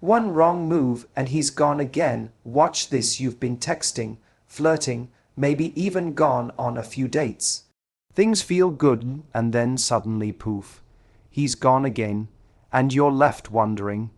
One wrong move and he's gone again. Watch this, you've been texting, flirting, maybe even gone on a few dates. Things feel good and then suddenly poof. He's gone again, and you're left wondering,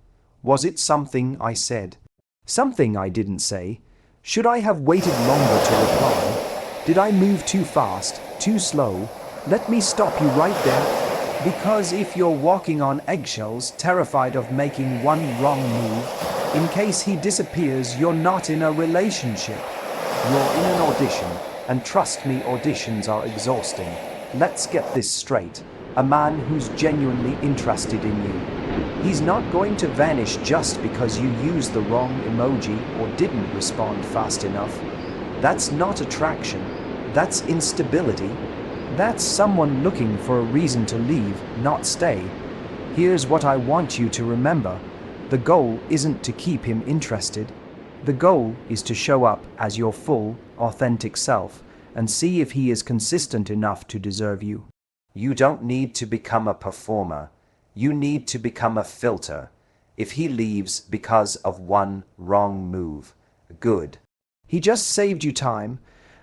was it something I said? Something I didn't say? Should I have waited longer to reply? Did I move too fast, too slow? Let me stop you right there. Because if you're walking on eggshells, terrified of making one wrong move, in case he disappears, you're not in a relationship. You're in an audition, and trust me, auditions are exhausting. Let's get this straight. A man who's genuinely interested in you. He's not going to vanish just because you used the wrong emoji or didn't respond fast enough. That's not attraction. That's instability. That's someone looking for a reason to leave, not stay. Here's what I want you to remember. The goal isn't to keep him interested. The goal is to show up as your full, authentic self and see if he is consistent enough to deserve you. You don't need to become a performer. You need to become a filter. If he leaves because of one wrong move, good. He just saved you time.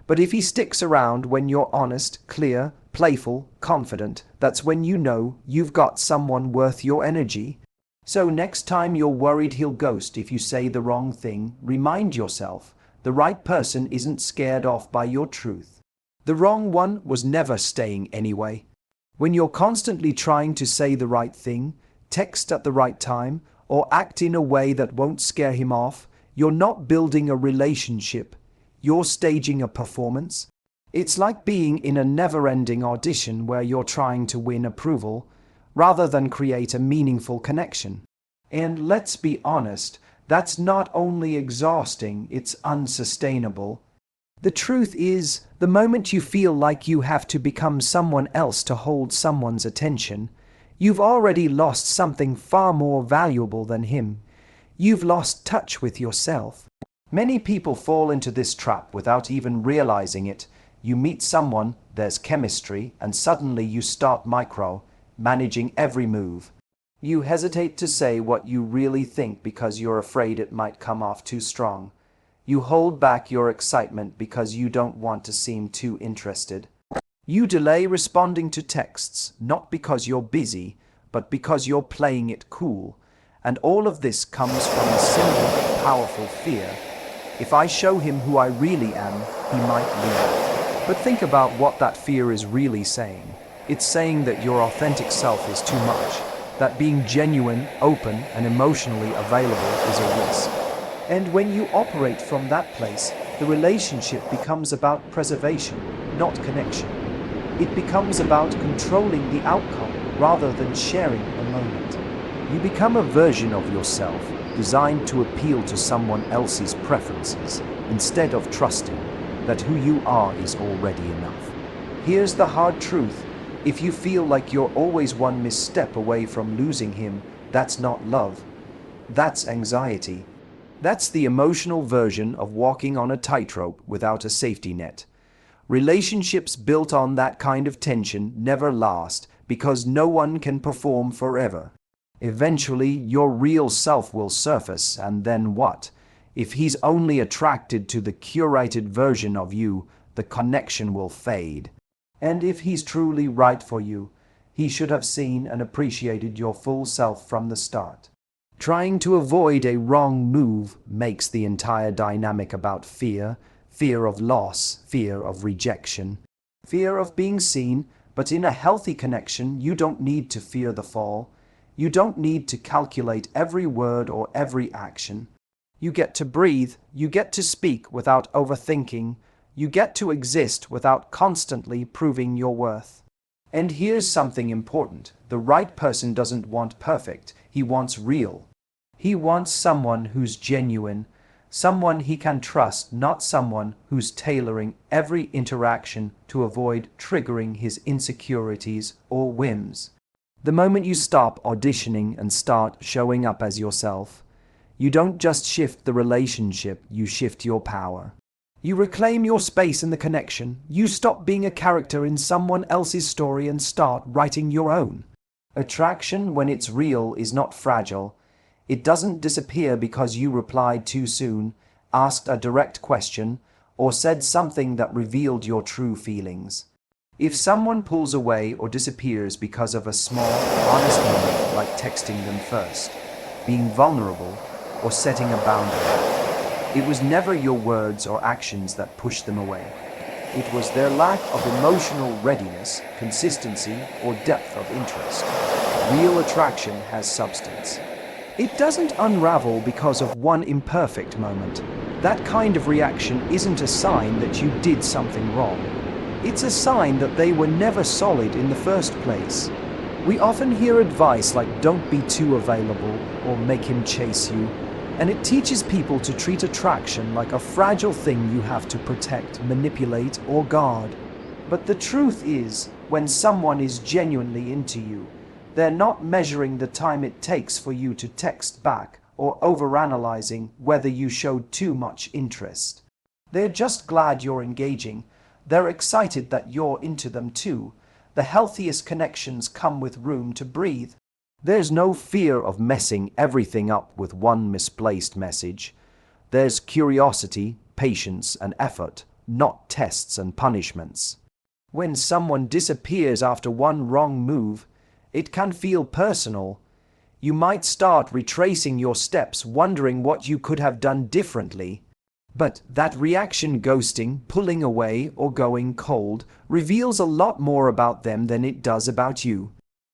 But if he sticks around when you're honest, clear, playful, confident, that's when you know you've got someone worth your energy. So next time you're worried he'll ghost if you say the wrong thing, remind yourself, the right person isn't scared off by your truth. The wrong one was never staying anyway. When you're constantly trying to say the right thing, text at the right time, or act in a way that won't scare him off, you're not building a relationship. You're staging a performance. It's like being in a never-ending audition where you're trying to win approval, rather than create a meaningful connection. And let's be honest, that's not only exhausting, it's unsustainable. The truth is, the moment you feel like you have to become someone else to hold someone's attention, you've already lost something far more valuable than him. You've lost touch with yourself. Many people fall into this trap without even realizing it. You meet someone, there's chemistry, and suddenly you start managing every move. You hesitate to say what you really think because you're afraid it might come off too strong. You hold back your excitement because you don't want to seem too interested. You delay responding to texts, not because you're busy, but because you're playing it cool. And all of this comes from a simple, powerful fear. If I show him who I really am, he might leave. But think about what that fear is really saying. It's saying that your authentic self is too much, that being genuine, open, and emotionally available is a risk. And when you operate from that place, the relationship becomes about preservation, not connection. It becomes about controlling the outcome rather than sharing a moment. You become a version of yourself designed to appeal to someone else's preferences instead of trusting that who you are is already enough. Here's the hard truth. If you feel like you're always one misstep away from losing him, that's not love. That's anxiety. That's the emotional version of walking on a tightrope without a safety net. Relationships built on that kind of tension never last because no one can perform forever. Eventually, your real self will surface, and then what? If he's only attracted to the curated version of you, the connection will fade. And if he's truly right for you, he should have seen and appreciated your full self from the start. Trying to avoid a wrong move makes the entire dynamic about fear, fear of loss, fear of rejection, fear of being seen, but in a healthy connection, you don't need to fear the fall. You don't need to calculate every word or every action. You get to breathe, you get to speak without overthinking, you get to exist without constantly proving your worth. And here's something important. The right person doesn't want perfect, he wants real. He wants someone who's genuine, someone he can trust, not someone who's tailoring every interaction to avoid triggering his insecurities or whims. The moment you stop auditioning and start showing up as yourself, you don't just shift the relationship, you shift your power. You reclaim your space in the connection. You stop being a character in someone else's story and start writing your own. Attraction, when it's real, is not fragile. It doesn't disappear because you replied too soon, asked a direct question, or said something that revealed your true feelings. If someone pulls away or disappears because of a small, honest moment like texting them first, being vulnerable, or setting a boundary, it was never your words or actions that pushed them away. It was their lack of emotional readiness, consistency, or depth of interest. Real attraction has substance. It doesn't unravel because of one imperfect moment. That kind of reaction isn't a sign that you did something wrong. It's a sign that they were never solid in the first place. We often hear advice like don't be too available or make him chase you, and it teaches people to treat attraction like a fragile thing you have to protect, manipulate, or guard. But the truth is, when someone is genuinely into you, they're not measuring the time it takes for you to text back or overanalyzing whether you showed too much interest. They're just glad you're engaging. They're excited that you're into them too. The healthiest connections come with room to breathe. There's no fear of messing everything up with one misplaced message. There's curiosity, patience, and effort, not tests and punishments. When someone disappears after one wrong move, it can feel personal. You might start retracing your steps, wondering what you could have done differently. But that reaction, ghosting, pulling away, or going cold, reveals a lot more about them than it does about you.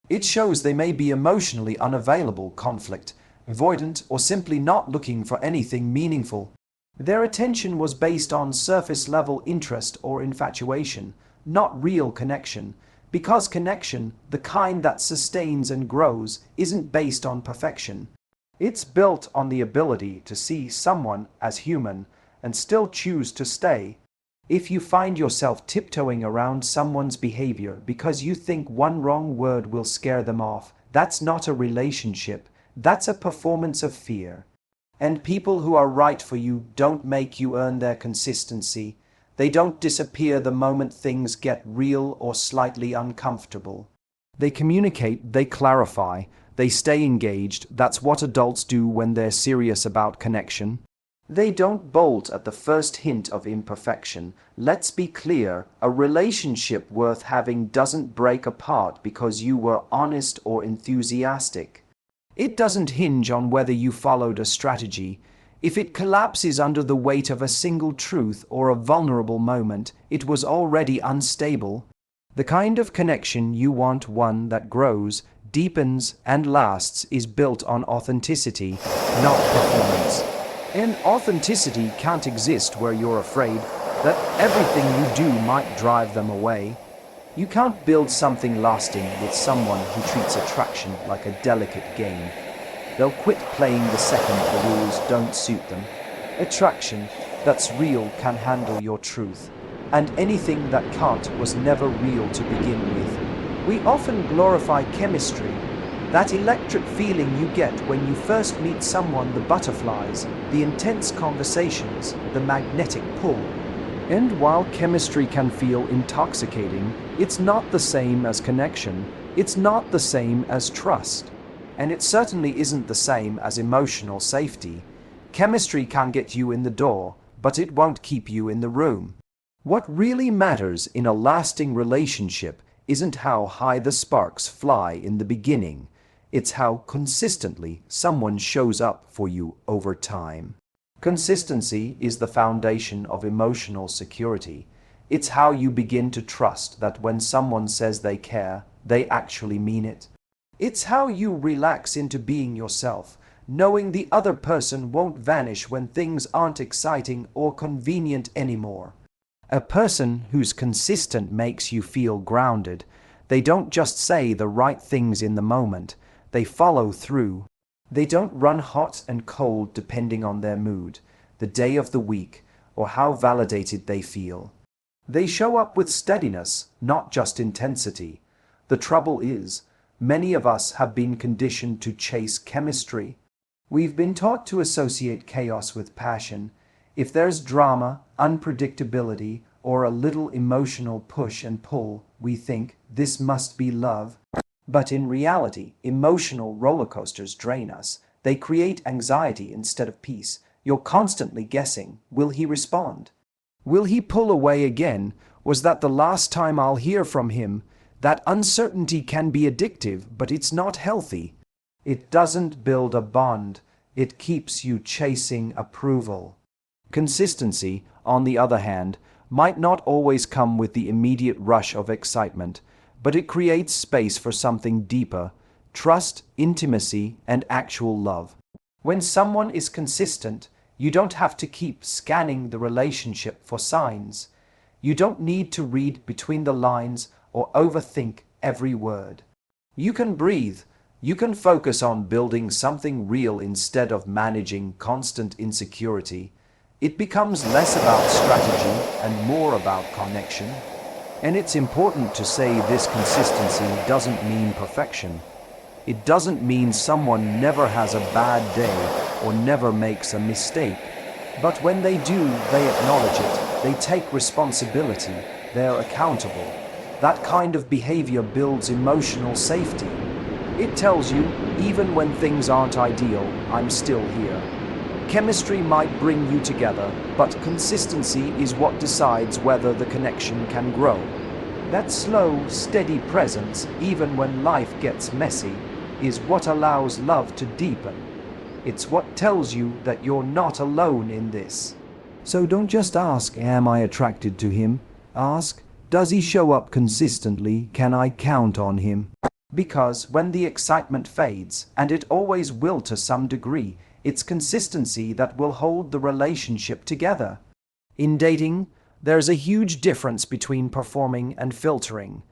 It shows they may be emotionally unavailable, conflict, avoidant, or simply not looking for anything meaningful. Their attention was based on surface-level interest or infatuation, not real connection, because connection, the kind that sustains and grows, isn't based on perfection. It's built on the ability to see someone as human and still choose to stay. If you find yourself tiptoeing around someone's behavior because you think one wrong word will scare them off, that's not a relationship, that's a performance of fear. And people who are right for you don't make you earn their consistency. They don't disappear the moment things get real or slightly uncomfortable. They communicate, they clarify, they stay engaged. That's what adults do when they're serious about connection. They don't bolt at the first hint of imperfection. Let's be clear, a relationship worth having doesn't break apart because you were honest or enthusiastic. It doesn't hinge on whether you followed a strategy. If it collapses under the weight of a single truth or a vulnerable moment, it was already unstable. The kind of connection you want, one that grows, deepens, and lasts, is built on authenticity, not performance. And authenticity can't exist where you're afraid that everything you do might drive them away. You can't build something lasting with someone who treats attraction like a delicate game. They'll quit playing the second the rules don't suit them. Attraction that's real can handle your truth, and anything that can't was never real to begin with. We often glorify chemistry, that electric feeling you get when you first meet someone, the butterflies, the intense conversations, the magnetic pull. And while chemistry can feel intoxicating, it's not the same as connection, it's not the same as trust, and it certainly isn't the same as emotional safety. Chemistry can get you in the door, but it won't keep you in the room. What really matters in a lasting relationship isn't how high the sparks fly in the beginning. It's how consistently someone shows up for you over time. Consistency is the foundation of emotional security. It's how you begin to trust that when someone says they care, they actually mean it. It's how you relax into being yourself, knowing the other person won't vanish when things aren't exciting or convenient anymore. A person who's consistent makes you feel grounded. They don't just say the right things in the moment. They follow through. They don't run hot and cold depending on their mood, the day of the week, or how validated they feel. They show up with steadiness, not just intensity. The trouble is, many of us have been conditioned to chase chemistry. We've been taught to associate chaos with passion. If there's drama, unpredictability, or a little emotional push and pull, we think this must be love. But in reality, emotional roller coasters drain us. They create anxiety instead of peace. You're constantly guessing. Will he respond? Will he pull away again? Was that the last time I'll hear from him? That uncertainty can be addictive, but it's not healthy. It doesn't build a bond. It keeps you chasing approval. Consistency, on the other hand, might not always come with the immediate rush of excitement, but it creates space for something deeper: trust, intimacy, and actual love. When someone is consistent, you don't have to keep scanning the relationship for signs. You don't need to read between the lines or overthink every word. You can breathe. You can focus on building something real instead of managing constant insecurity. It becomes less about strategy and more about connection. And it's important to say this: consistency doesn't mean perfection. It doesn't mean someone never has a bad day or never makes a mistake. But when they do, they acknowledge it. They take responsibility. They're accountable. That kind of behavior builds emotional safety. It tells you, even when things aren't ideal, I'm still here. Chemistry might bring you together, but consistency is what decides whether the connection can grow. That slow, steady presence, even when life gets messy, is what allows love to deepen. It's what tells you that you're not alone in this. So don't just ask, am I attracted to him? Ask, does he show up consistently? Can I count on him? Because when the excitement fades, and it always will to some degree, it's consistency that will hold the relationship together. In dating, there's a huge difference between performing and filtering.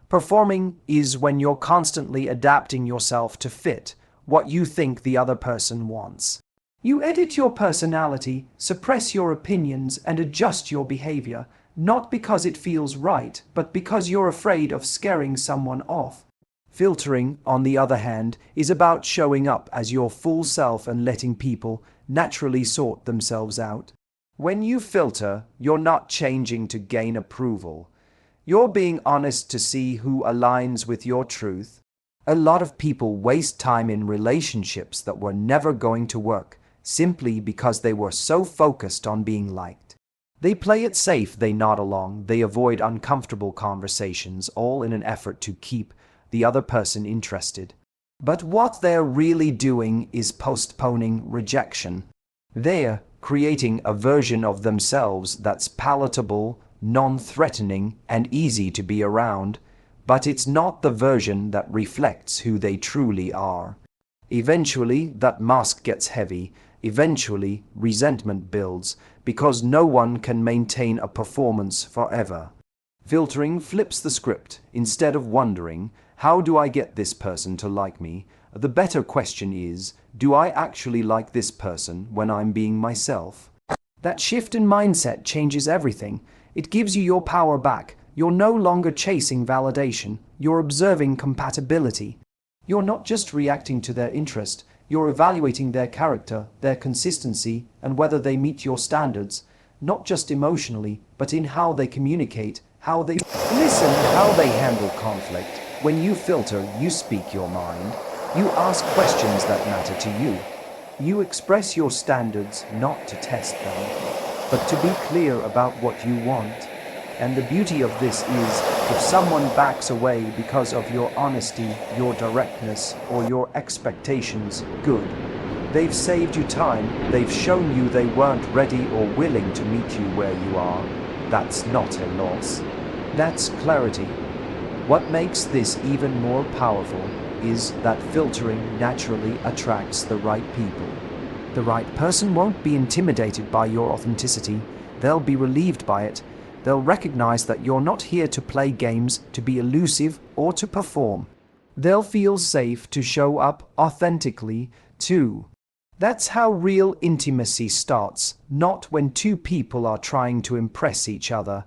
Performing is when you're constantly adapting yourself to fit what you think the other person wants. You edit your personality, suppress your opinions, and adjust your behavior, not because it feels right, but because you're afraid of scaring someone off. Filtering, on the other hand, is about showing up as your full self and letting people naturally sort themselves out. When you filter, you're not changing to gain approval. You're being honest to see who aligns with your truth. A lot of people waste time in relationships that were never going to work, simply because they were so focused on being liked. They play it safe, they nod along, they avoid uncomfortable conversations, all in an effort to keep the other person interested. But what they're really doing is postponing rejection. They're creating a version of themselves that's palatable, non-threatening, and easy to be around, but it's not the version that reflects who they truly are. Eventually, that mask gets heavy. Eventually, resentment builds, because no one can maintain a performance forever. Filtering flips the script. Instead of wondering, how do I get this person to like me? The better question is, do I actually like this person when I'm being myself? That shift in mindset changes everything. It gives you your power back. You're no longer chasing validation. You're observing compatibility. You're not just reacting to their interest. You're evaluating their character, their consistency, and whether they meet your standards, not just emotionally, but in how they communicate, how they listen, how they handle conflict. When you filter, you speak your mind. You ask questions that matter to you. You express your standards not to test them, but to be clear about what you want. And the beauty of this is, if someone backs away because of your honesty, your directness, or your expectations, good. They've saved you time. They've shown you they weren't ready or willing to meet you where you are. That's not a loss. That's clarity. What makes this even more powerful is that filtering naturally attracts the right people. The right person won't be intimidated by your authenticity. They'll be relieved by it. They'll recognize that you're not here to play games, to be elusive, or to perform. They'll feel safe to show up authentically, too. That's how real intimacy starts, not when two people are trying to impress each other,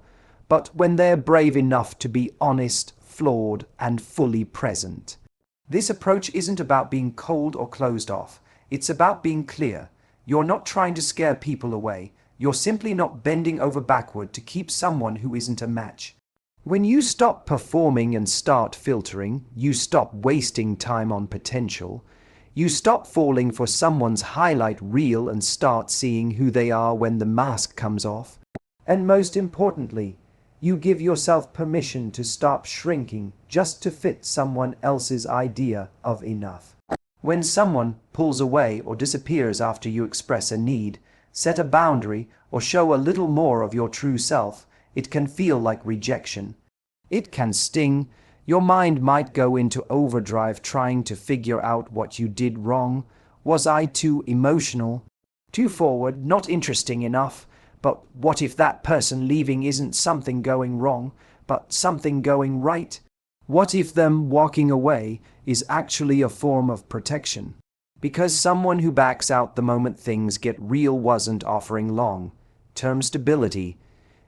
but when they're brave enough to be honest, flawed, and fully present. This approach isn't about being cold or closed off. It's about being clear. You're not trying to scare people away. You're simply not bending over backward to keep someone who isn't a match. When you stop performing and start filtering, you stop wasting time on potential. You stop falling for someone's highlight reel and start seeing who they are when the mask comes off. And most importantly, you give yourself permission to stop shrinking just to fit someone else's idea of enough. When someone pulls away or disappears after you express a need, set a boundary, or show a little more of your true self, it can feel like rejection. It can sting. Your mind might go into overdrive trying to figure out what you did wrong. Was I too emotional? Too forward? Not interesting enough? But what if that person leaving isn't something going wrong, but something going right? What if them walking away is actually a form of protection? Because someone who backs out the moment things get real wasn't offering long-term stability.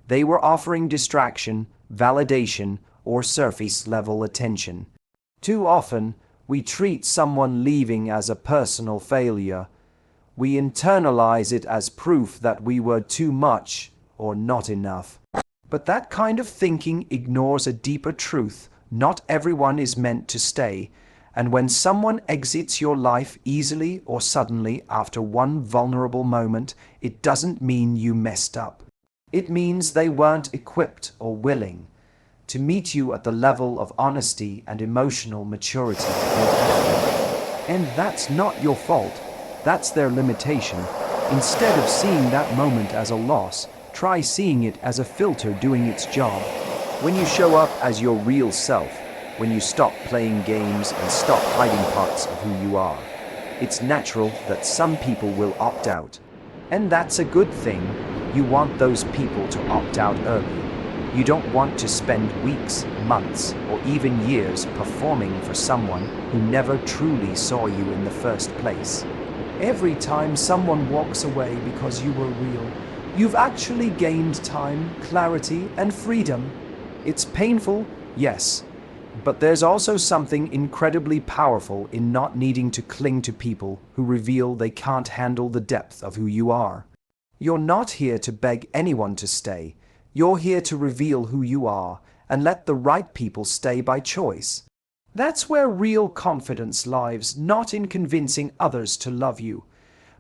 They were offering distraction, validation, or surface-level attention. Too often, we treat someone leaving as a personal failure. We internalize it as proof that we were too much or not enough. But that kind of thinking ignores a deeper truth. Not everyone is meant to stay. And when someone exits your life easily or suddenly after one vulnerable moment, it doesn't mean you messed up. It means they weren't equipped or willing to meet you at the level of honesty and emotional maturity. And that's not your fault. That's their limitation. Instead of seeing that moment as a loss, try seeing it as a filter doing its job. When you show up as your real self, when you stop playing games and stop hiding parts of who you are, it's natural that some people will opt out. And that's a good thing. You want those people to opt out early. You don't want to spend weeks, months, or even years performing for someone who never truly saw you in the first place. Every time someone walks away because you were real, you've actually gained time, clarity, and freedom. It's painful, yes, but there's also something incredibly powerful in not needing to cling to people who reveal they can't handle the depth of who you are. You're not here to beg anyone to stay. You're here to reveal who you are and let the right people stay by choice. That's where real confidence lies, not in convincing others to love you,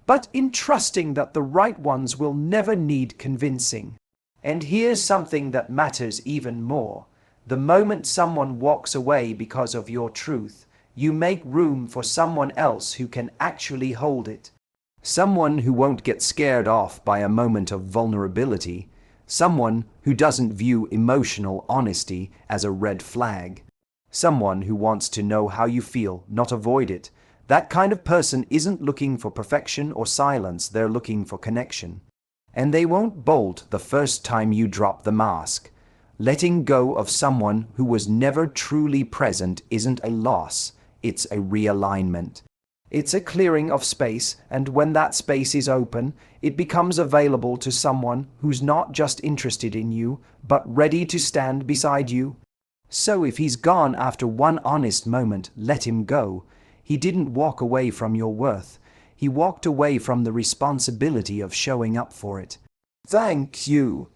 but in trusting that the right ones will never need convincing. And here's something that matters even more. The moment someone walks away because of your truth, you make room for someone else who can actually hold it. Someone who won't get scared off by a moment of vulnerability. Someone who doesn't view emotional honesty as a red flag. Someone who wants to know how you feel, not avoid it. That kind of person isn't looking for perfection or silence, they're looking for connection. And they won't bolt the first time you drop the mask. Letting go of someone who was never truly present isn't a loss, it's a realignment. It's a clearing of space, and when that space is open, it becomes available to someone who's not just interested in you, but ready to stand beside you. So if he's gone after one honest moment, let him go. He didn't walk away from your worth. He walked away from the responsibility of showing up for it. Thank you.